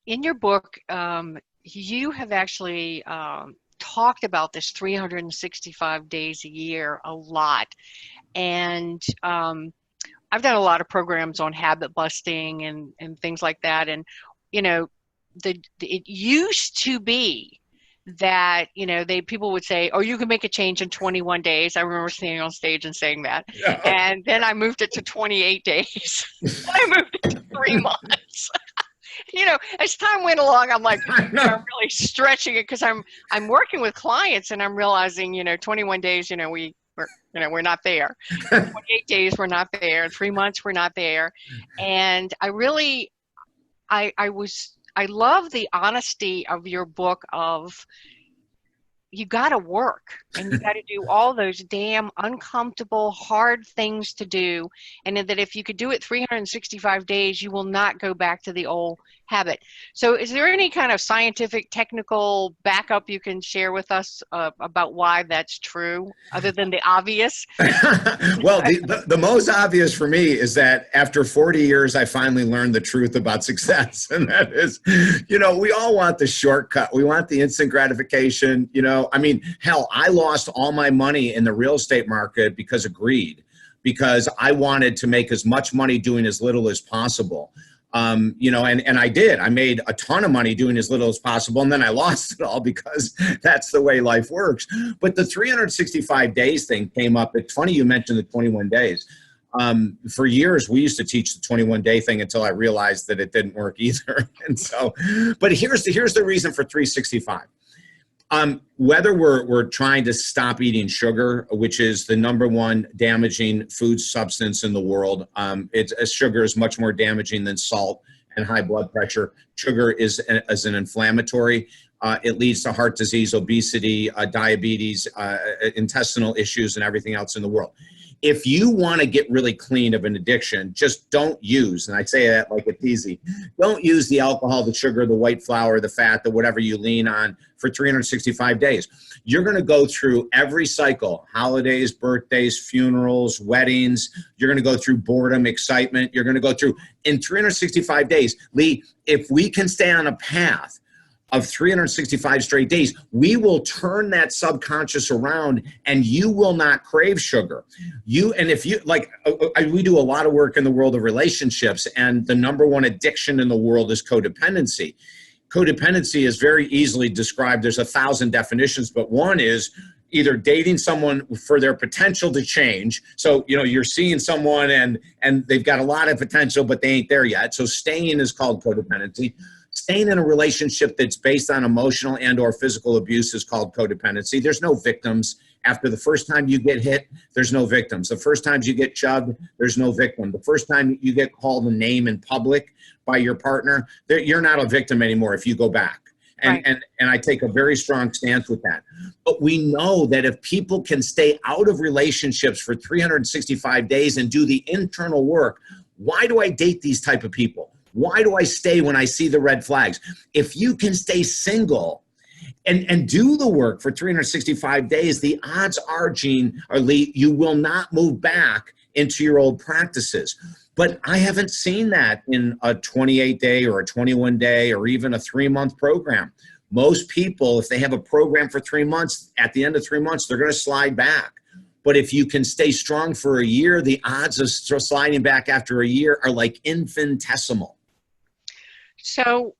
in your book, you have actually talked about this 365 days a year a lot. And I've done a lot of programs on habit busting and things like that. And, it used to be that, people would say, oh, you can make a change in 21 days. I remember standing on stage and saying that. Yeah. And then I moved it to 28 days. I moved it to 3 months. As time went along, I'm like, I'm really stretching it, because I'm working with clients and I'm realizing, 21 days, we're not there. 28 days, we're not there. 3 months, we're not there. And I really, I love the honesty of your book of, you got to work and you got to do all those damn uncomfortable, hard things to do. And that if you could do it 365 days, you will not go back to the old habit. So is there any kind of scientific, technical backup you can share with us about why that's true, other than the obvious? Well, the most obvious for me is that after 40 years, I finally learned the truth about success. And that is, we all want the shortcut. We want the instant gratification. Hell, I lost all my money in the real estate market because of greed, because I wanted to make as much money doing as little as possible. You know, and I did. I made a ton of money doing as little as possible, and then I lost it all because that's the way life works. But the 365 days thing came up. It's funny you mentioned the 21 days. For years, we used to teach the 21-day thing until I realized that it didn't work either. And so, but here's the reason for 365. Whether we're trying to stop eating sugar, which is the #1 damaging food substance in the world, sugar is much more damaging than salt and high blood pressure. Sugar is an inflammatory. It leads to heart disease, obesity, diabetes, intestinal issues, and everything else in the world. If you want to get really clean of an addiction, just don't use, and I say that like it's easy, don't use the alcohol, the sugar, the white flour, the fat, the whatever you lean on for 365 days. You're going to go through every cycle, holidays, birthdays, funerals, weddings. You're going to go through boredom, excitement. You're going to go through, in 365 days, Lee, if we can stay on a path of 365 straight days, we will turn that subconscious around and you will not crave sugar. And if you, like, we do a lot of work in the world of relationships, and the #1 addiction in the world is codependency. Codependency is very easily described. There's 1,000 definitions, but one is either dating someone for their potential to change. So, you know, you're seeing someone and they've got a lot of potential, but they ain't there yet. So staying is called codependency. Staying in a relationship that's based on emotional and or physical abuse is called codependency. There's no victims. After the first time you get hit, there's no victims. The first times you get chubbed, there's no victim. The first time you get called a name in public by your partner, you're not a victim anymore if you go back. And, Right. and I take a very strong stance with that. But we know that if people can stay out of relationships for 365 days and do the internal work, why do I date these type of people? Why do I stay when I see the red flags? If you can stay single and do the work for 365 days, the odds are, Gene, or Lee, you will not move back into your old practices. But I haven't seen that in a 28-day or a 21-day or even a 3-month program. Most people, if they have a program for 3 months, at the end of 3 months, they're going to slide back. But if you can stay strong for a year, the odds of sliding back after a year are like infinitesimal. So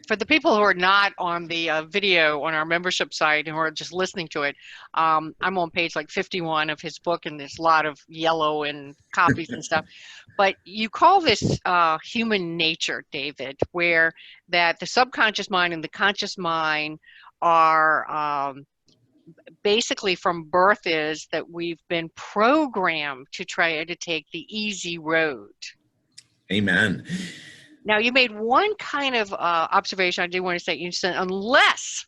for the people who are not on the video on our membership site and who are just listening to it, I'm on page like 51 of his book, and there's a lot of yellow and copies and stuff. But you call this human nature, David, where that the subconscious mind and the conscious mind are basically from birth is that we've been programmed to try to take the easy road. Amen. Now, you made one kind of observation I do want to say. You said unless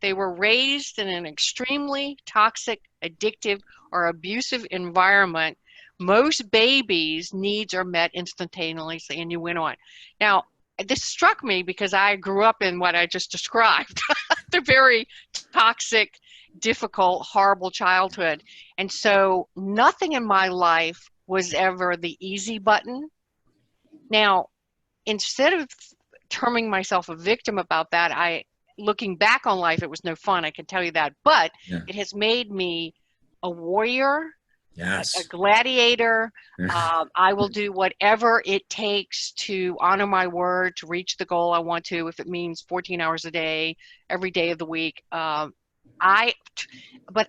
they were raised in an extremely toxic, addictive, or abusive environment, most babies' needs are met instantaneously, and you went on. Now, this struck me because I grew up in what I just described, the very toxic, difficult, horrible childhood. And so nothing in my life was ever the easy button. Now, instead of terming myself a victim about that, looking back on life, it was no fun, I can tell you that. But It has made me a warrior, yes, a gladiator. I will do whatever it takes to honor my word, to reach the goal I want to, if it means 14 hours a day, every day of the week. But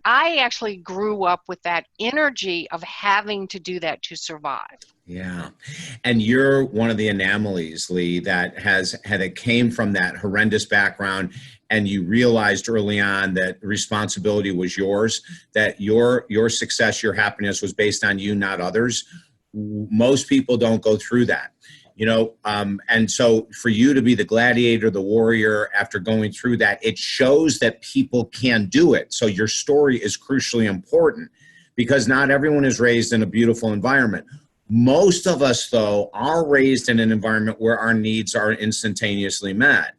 I actually grew up with that energy of having to do that to survive. Yeah. And you're one of the anomalies, Lee, that it came from that horrendous background, and you realized early on that responsibility was yours, that your success, your happiness was based on you, not others. Most people don't go through that. You know, and so for you to be the gladiator, the warrior, after going through that, it shows that people can do it. So your story is crucially important, because not everyone is raised in a beautiful environment. Most of us, though, are raised in an environment where our needs are instantaneously met.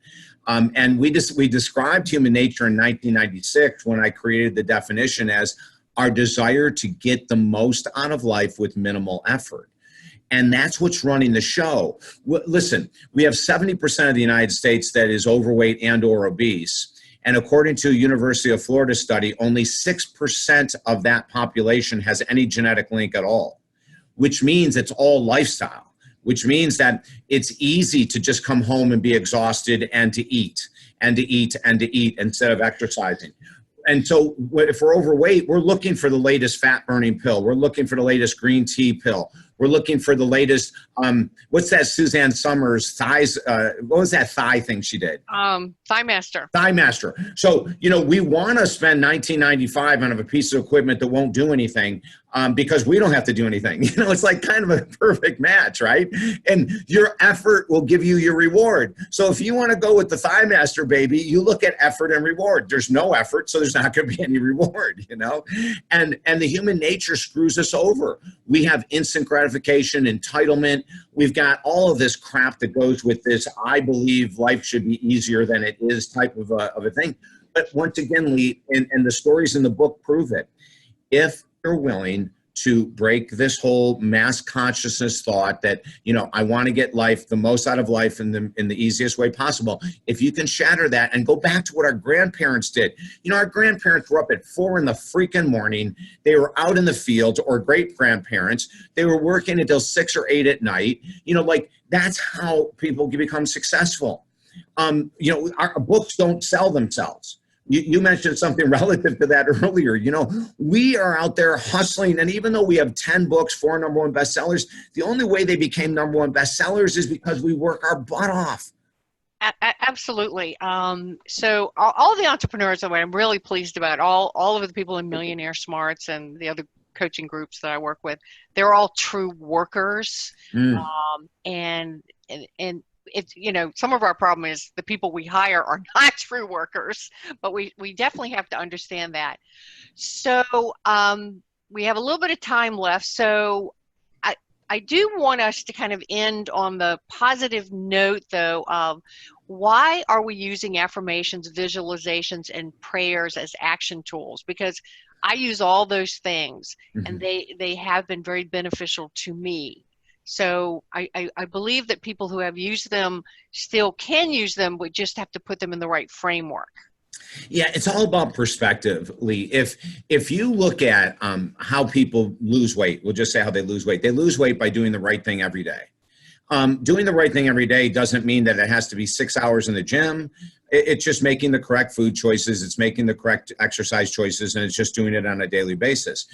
And we described human nature in 1996 when I created the definition as our desire to get the most out of life with minimal effort. And that's what's running the show. Listen, we have 70% of the United States that is overweight and or obese. And according to a University of Florida study, only 6% of that population has any genetic link at all, which means it's all lifestyle. which means that it's easy to just come home and be exhausted and to eat and to eat and to eat instead of exercising. And so if we're overweight, we're looking for the latest fat burning pill. We're looking for the latest green tea pill. We're looking for the latest, what's that Suzanne Summers thighs, what was that thigh thing she did? Thigh Master. Thigh Master. So, we want to spend $19.95 on a piece of equipment that won't do anything because we don't have to do anything. It's like kind of a perfect match, right? And your effort will give you your reward. So if you want to go with the Thigh Master, baby, you look at effort and reward. There's no effort, so there's not going to be any reward, And the human nature screws us over. We have instant gratification, entitlement. We've got all of this crap that goes with this, I believe life should be easier than it is type of a thing. But once again, Lee, and the stories in the book prove it, if you're willing to break this whole mass consciousness thought that, I want to get life, the most out of life in the easiest way possible. If you can shatter that and go back to what our grandparents did. Our grandparents were up at 4 in the freaking morning. They were out in the fields, or great grandparents. They were working until 6 or 8 at night. That's how people can become successful. Our books don't sell themselves. You mentioned something relative to that earlier. We are out there hustling. And even though we have 10 books, 4 #1 bestsellers, the only way they became #1 bestsellers is because we work our butt off. Absolutely. So all the entrepreneurs that I'm really pleased about, all of the people in Millionaire Smarts and the other coaching groups that I work with, they're all true workers. And it's, some of our problem is the people we hire are not true workers, but we definitely have to understand that. So we have a little bit of time left. So I do want us to kind of end on the positive note, though, of why are we using affirmations, visualizations, and prayers as action tools? Because I use all those things, and they have been very beneficial to me. So I believe that people who have used them still can use them, but just have to put them in the right framework. Yeah, it's all about perspective, Lee. If you look at how people lose weight, we'll just say how they lose weight. They lose weight by doing the right thing every day. Doing the right thing every day doesn't mean that it has to be 6 hours in the gym. It's just making the correct food choices. It's making the correct exercise choices, and it's just doing it on a daily basis.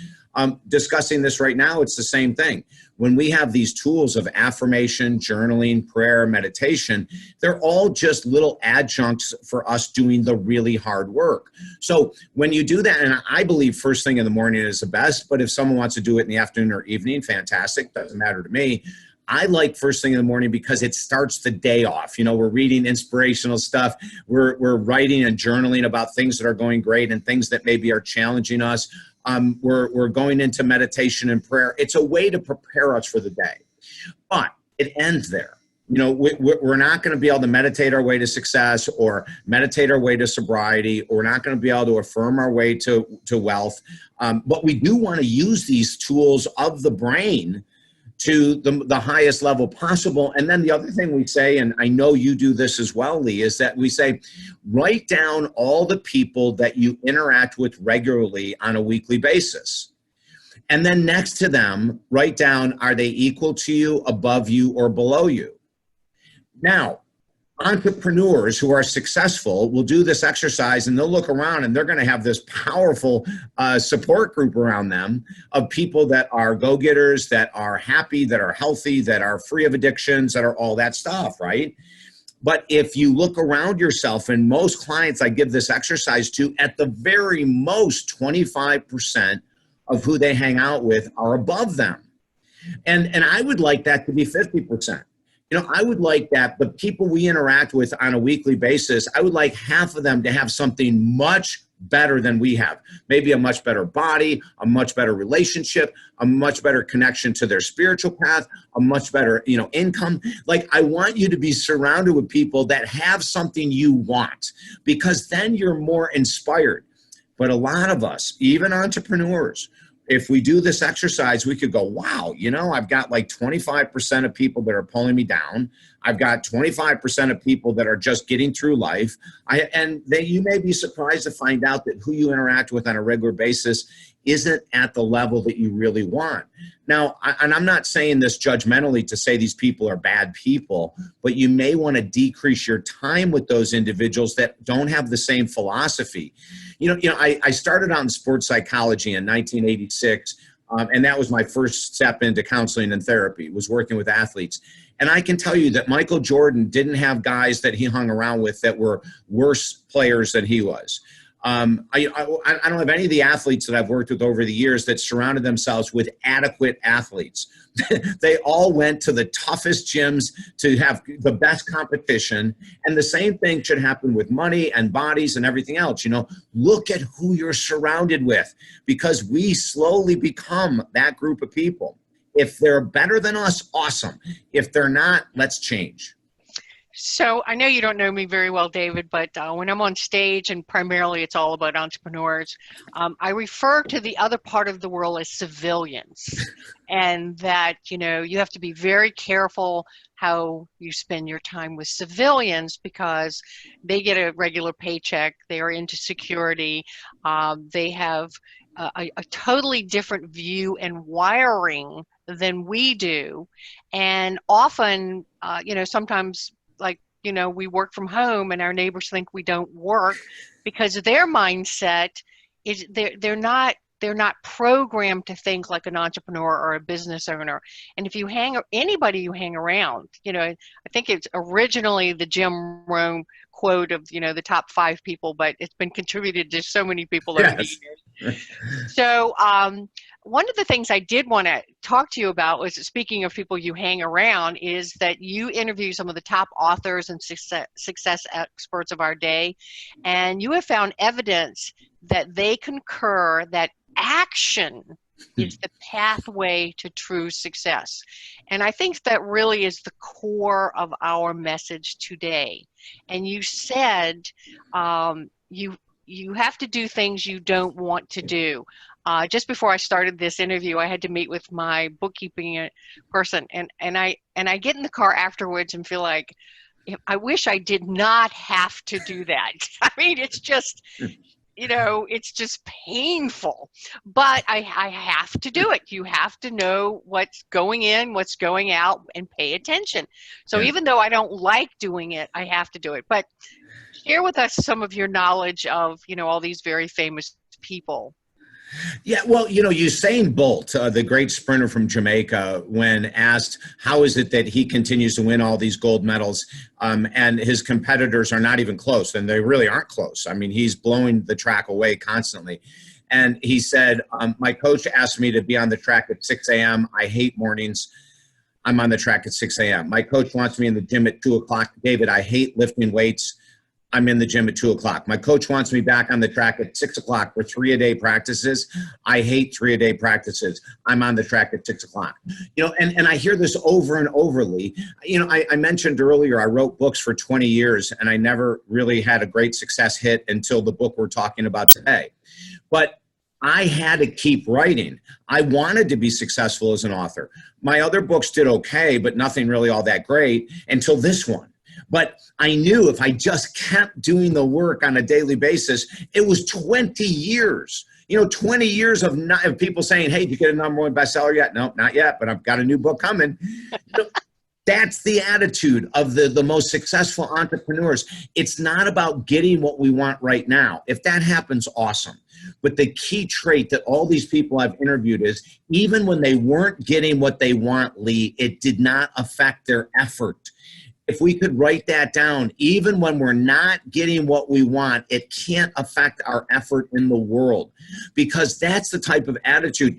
Discussing this right now, it's the same thing. When we have these tools of affirmation, journaling, prayer, meditation, they're all just little adjuncts for us doing the really hard work. So when you do that, and I believe first thing in the morning is the best, but if someone wants to do it in the afternoon or evening, fantastic, doesn't matter to me. I like first thing in the morning because it starts the day off. We're reading inspirational stuff. We're writing and journaling about things that are going great and things that maybe are challenging us. We're going into meditation and prayer. It's a way to prepare us for the day, but it ends there. We're not going to be able to meditate our way to success or meditate our way to sobriety, or we're not going to be able to affirm our way to wealth. But we do want to use these tools of the brain to the highest level possible. And then the other thing we say, and I know you do this as well, Lee, is that we say, write down all the people that you interact with regularly on a weekly basis. And then next to them, write down, are they equal to you, above you, or below you? Now, entrepreneurs who are successful will do this exercise, and they'll look around and they're going to have this powerful support group around them of people that are go-getters, that are happy, that are healthy, that are free of addictions, that are all that stuff, right? But if you look around yourself, and most clients I give this exercise to, at the very most 25% of who they hang out with are above them. And I would like that to be 50%. I would like that the people we interact with on a weekly basis, I would like half of them to have something much better than we have. Maybe a much better body, a much better relationship, a much better connection to their spiritual path, a much better, income. Like, I want you to be surrounded with people that have something you want, because then you're more inspired. But a lot of us, even entrepreneurs, if we do this exercise, we could go, wow, I've got like 25% of people that are pulling me down. I've got 25% of people that are just getting through life. You may be surprised to find out that who you interact with on a regular basis isn't at the level that you really want. Now, and I'm not saying this judgmentally to say these people are bad people, but you may want to decrease your time with those individuals that don't have the same philosophy. I started out in sports psychology in 1986, and that was my first step into counseling and therapy, was working with athletes. And I can tell you that Michael Jordan didn't have guys that he hung around with that were worse players than he was. I don't have any of the athletes that I've worked with over the years that surrounded themselves with adequate athletes. They all went to the toughest gyms to have the best competition. And the same thing should happen with money and bodies and everything else. Look at who you're surrounded with, because we slowly become that group of people. If they're better than us, awesome. If they're not, let's change. So I know you don't know me very well, David, but when I'm on stage, and primarily it's all about entrepreneurs, I refer to the other part of the world as civilians. And that, you have to be very careful how you spend your time with civilians, because they get a regular paycheck, they are into security, they have a totally different view and wiring than we do. And often, sometimes, we work from home and our neighbors think we don't work, because their mindset is they're not programmed to think like an entrepreneur or a business owner. And if you anybody you hang around, I think it's originally the Jim Rohn quote of, the top 5 people, but it's been contributed to so many people over the years. So one of the things I did want to talk to you about was, speaking of people you hang around, is that you interview some of the top authors and success experts of our day, and you have found evidence that they concur that action is the pathway to true success. And I think that really is the core of our message today. And you said you have to do things you don't want to do. Just before I started this interview, I had to meet with my bookkeeping person, and I get in the car afterwards and feel like, I wish I did not have to do that. I mean, it's just, it's just painful, but I have to do it. You have to know what's going in, what's going out, and pay attention. So even though I don't like doing it, I have to do it. But share with us some of your knowledge of, all these very famous people. Yeah, well, Usain Bolt, the great sprinter from Jamaica, when asked how is it that he continues to win all these gold medals, and his competitors are not even close, and they really aren't close. I mean, he's blowing the track away constantly. And he said, my coach asked me to be on the track at 6 a.m. I hate mornings. I'm on the track at 6 a.m. My coach wants me in the gym at 2 o'clock. David, I hate lifting weights. I'm in the gym at 2 o'clock. My coach wants me back on the track at 6 o'clock for 3-a-day practices. I hate 3-a-day practices. I'm on the track at 6 o'clock. And I hear this over and over, Lee. I mentioned earlier, I wrote books for 20 years, and I never really had a great success hit until the book we're talking about today. But I had to keep writing. I wanted to be successful as an author. My other books did okay, but nothing really all that great until this one. But I knew if I just kept doing the work on a daily basis, it was 20 years. 20 years of people saying, hey, did you get a #1 bestseller yet? No, not yet, but I've got a new book coming. That's the attitude of the most successful entrepreneurs. It's not about getting what we want right now. If that happens, awesome. But the key trait that all these people I've interviewed is, even when they weren't getting what they want, Lee, it did not affect their effort. If we could write that down, even when we're not getting what we want, it can't affect our effort in the world, because that's the type of attitude.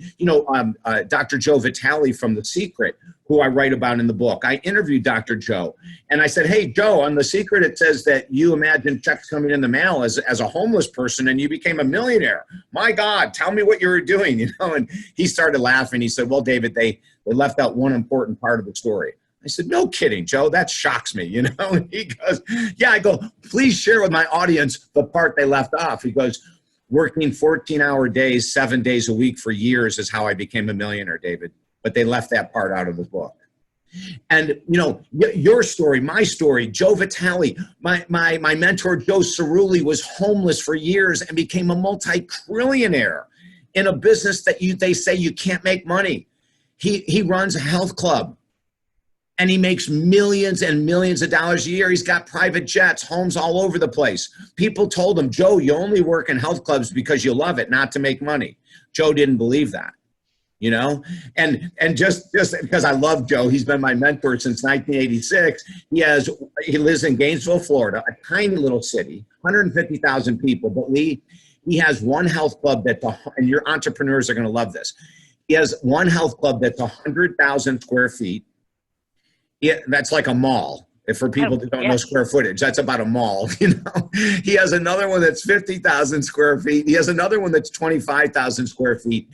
Dr. Joe Vitale from The Secret, who I write about in the book, I interviewed Dr. Joe, and I said, hey, Joe, on The Secret, it says that you imagined checks coming in the mail as a homeless person, and you became a millionaire. My God, tell me what you were doing, And he started laughing. He said, well, David, they left out one important part of the story. I said, no kidding, Joe, that shocks me, And he goes, yeah, I go, please share with my audience the part they left off. He goes, Working 14-hour days, 7 days a week for years is how I became a millionaire, David. But they left that part out of the book. And, you know, your story, my story, Joe Vitale, my mentor, Joe Cerulli, was homeless for years and became a multi-trillionaire in a business that they say you can't make money. He runs a health club and he makes millions and millions of dollars a year. He's got private jets, homes all over the place. People told him, Joe, you only work in health clubs because you love it, not to make money. Joe didn't believe that. You know, and just because I love Joe, he's been my mentor since 1986. He lives in Gainesville, Florida, a tiny little city, 150,000 people. But he has one health club and your entrepreneurs are going to love this. He has one health club that's 100,000 square feet. That's like a mall. If for people that don't know square footage, that's about a mall. You know, he has another one that's 50,000 square feet. He has another one that's 25,000 square feet.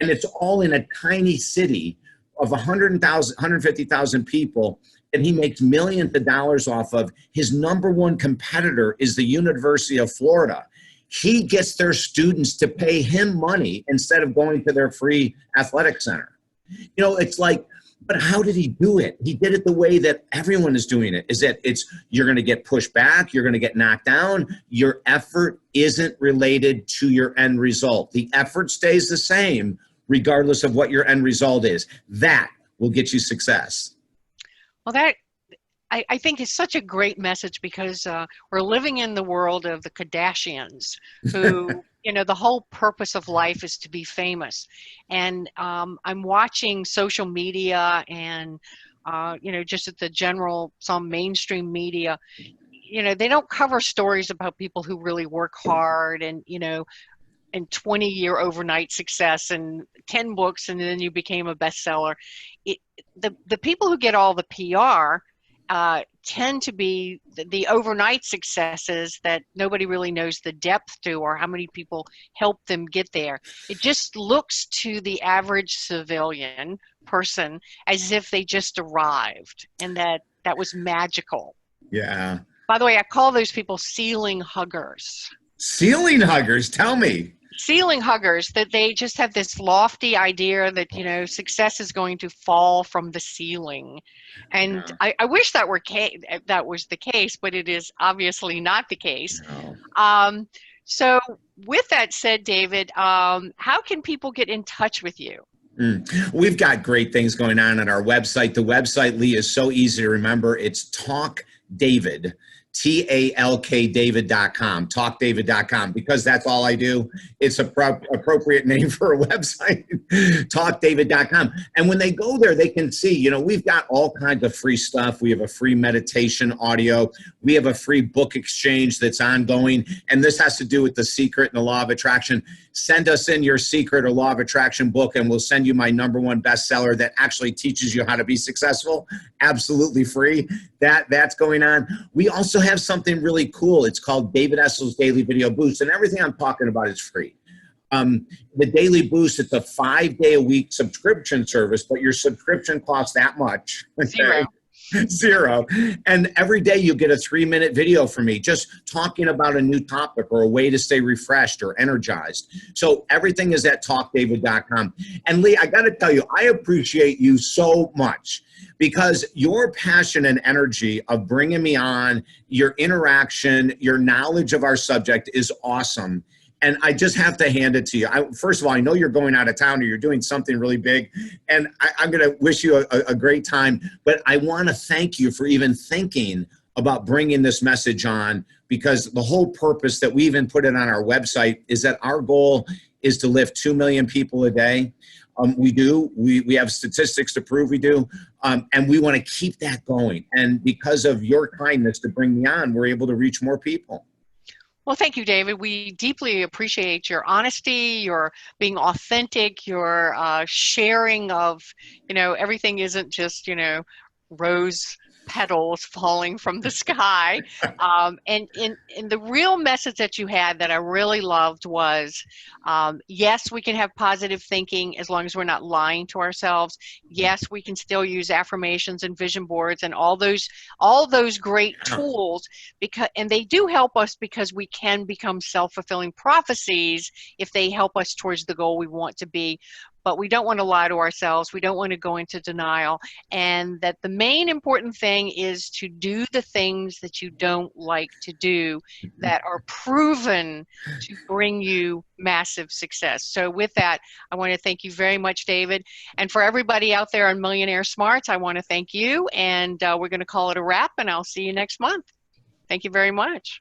And it's all in a tiny city of 150,000 people, and he makes millions of dollars off of. His number one competitor is the University of Florida. He gets their students to pay him money instead of going to their free athletic center. You know, it's like, but how did he do it? He did it the way that everyone is doing it, is that you're going to get pushed back, you're going to get knocked down. Your effort isn't related to your end result. The effort stays the same regardless of what your end result is. That will get you success. Well, that I think is such a great message, because we're living in the world of the Kardashians who, you know, the whole purpose of life is to be famous. And I'm watching social media and, you know, just at the general, some mainstream media, you know, they don't cover stories about people who really work hard and, you know, and 20-year overnight success and 10 books, and then you became a bestseller. The people who get all the PR tend to be the overnight successes that nobody really knows the depth to, or how many people help them get there. It just looks to the average civilian person as if they just arrived and that was magical. Yeah. By the way, I call those people ceiling huggers. Ceiling huggers, tell me. Ceiling huggers, that they just have this lofty idea that, you know, success is going to fall from the ceiling. And yeah. I wish that was the case, but it is obviously not the case. No. So with that said, David, how can people get in touch with you? We've got great things going on our website. The website, Lee, is so easy to remember. It's Talk David. TALKDavid.com, talkdavid.com, because that's all I do. It's a appropriate name for a website, talkdavid.com. And when they go there, they can see, you know, we've got all kinds of free stuff. We have a free meditation audio. We have a free book exchange that's ongoing. And this has to do with The Secret and the Law of Attraction. Send us in your Secret or Law of Attraction book, and we'll send you my #1 bestseller that actually teaches you how to be successful. Absolutely free. That's going on. We also have something really cool. It's called David Essel's Daily Video Boost, and everything I'm talking about is free. The Daily Boost, it's a 5-day-a-week subscription service, but your subscription costs that much. Okay? Zero. And every day you get a 3-minute video from me just talking about a new topic or a way to stay refreshed or energized. So everything is at talkdavid.com. And Lee, I got to tell you, I appreciate you so much, because your passion and energy of bringing me on, your interaction, your knowledge of our subject is awesome. And I just have to hand it to you. First of all, I know you're going out of town or you're doing something really big, and I'm going to wish you a great time. But I want to thank you for even thinking about bringing this message on, because the whole purpose that we even put it on our website is that our goal is to lift 2 million people a day. We do. We have statistics to prove we do. And we want to keep that going. And because of your kindness to bring me on, we're able to reach more people. Well, thank you, David. We deeply appreciate your honesty, your being authentic, your sharing of, you know, everything isn't just, you know, rose petals falling from the sky. And the real message that you had that I really loved was, yes, we can have positive thinking as long as we're not lying to ourselves. Yes, we can still use affirmations and vision boards and all those great tools, and they do help us because we can become self-fulfilling prophecies if they help us towards the goal we want to be. But we don't want to lie to ourselves. We don't want to go into denial. And that the main important thing is to do the things that you don't like to do that are proven to bring you massive success. So with that, I want to thank you very much, David. And for everybody out there on Millionaire Smarts, I want to thank you. And we're going to call it a wrap, and I'll see you next month. Thank you very much.